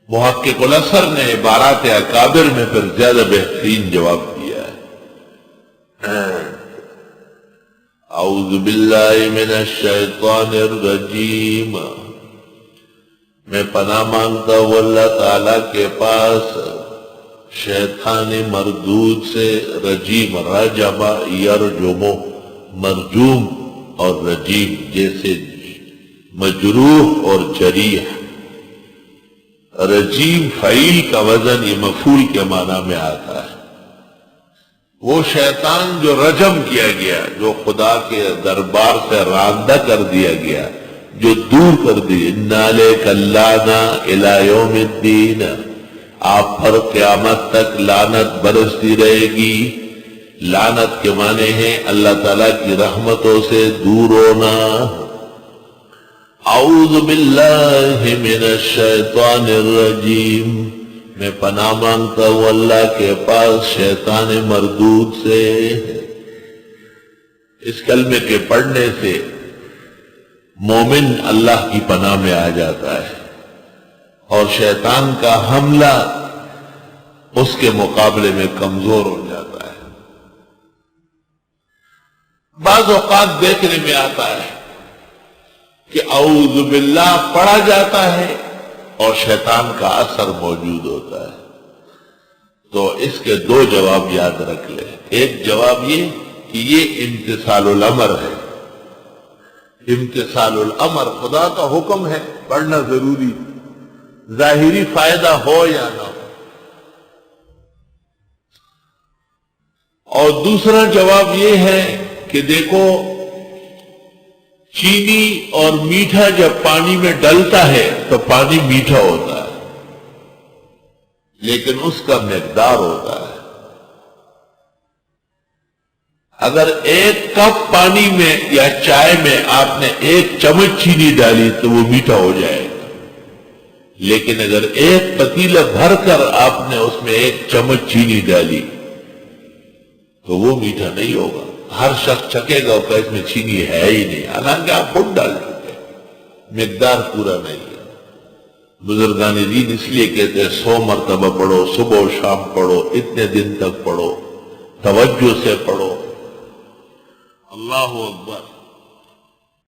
محقق الاثر نے عبارات اکابر میں پھر زیادہ بہترین جواب دیا ہے۔ اعوذ باللہ من الشیطان الرجیم، میں پناہ مانگتا ہوں اللہ تعالیٰ کے پاس شیطان مردود سے۔ رجیم رجم یرجم، مرجوم اور رجیم جیسے مجروح اور جریح۔ رجیم فعیل کا وزن یہ مفعول کے معنی میں آتا ہے۔ وہ شیطان جو رجم کیا گیا، جو خدا کے دربار سے راندہ کر دیا گیا، جو دور کر دیا، اِنَّ عَلَيْكَ اللَّعْنَةَ إِلَىٰ يَوْمِ الدِّينِ، آپ پر قیامت تک لعنت برستی رہے گی۔ لعنت کے معنی ہیں اللہ تعالیٰ کی رحمتوں سے دور ہونا۔ اعوذ باللہ من الشیطان الرجیم، میں پناہ مانگتا ہوں اللہ کے پاس شیطان مردود سے۔ اس کلمے کے پڑھنے سے مومن اللہ کی پناہ میں آ جاتا ہے اور شیطان کا حملہ اس کے مقابلے میں کمزور ہو جاتا ہے۔ بعض اوقات دیکھنے میں آتا ہے کہ اعوذ باللہ پڑھا جاتا ہے اور شیطان کا اثر موجود ہوتا ہے۔ تو اس کے دو جواب یاد رکھ لیں۔ ایک جواب یہ کہ یہ امتثال الامر ہے۔ امتثال الامر خدا کا حکم ہے، پڑھنا ضروری، ظاہری فائدہ ہو یا نہ ہو۔ اور دوسرا جواب یہ ہے کہ دیکھو، چینی اور میٹھا جب پانی میں ڈلتا ہے تو پانی میٹھا ہوتا ہے، لیکن اس کا مقدار ہوتا ہے۔ اگر ایک کپ پانی میں یا چائے میں آپ نے 1 چمچ چینی ڈالی تو وہ میٹھا ہو جائے گا، لیکن اگر ایک پتیلا بھر کر آپ نے اس میں 1 چمچ چینی ڈالی تو وہ میٹھا نہیں ہوگا۔ ہر شخص چکے گا کہ اس میں چینی ہے ہی نہیں، حالانکہ آپ خود ڈال چکے، مقدار پورا نہیں ہے۔ بزرگان دین اس لیے کہتے ہیں 100 مرتبہ پڑھو، صبح و شام پڑھو، اتنے دن تک پڑھو، توجہ سے پڑھو۔ اللہ اکبر۔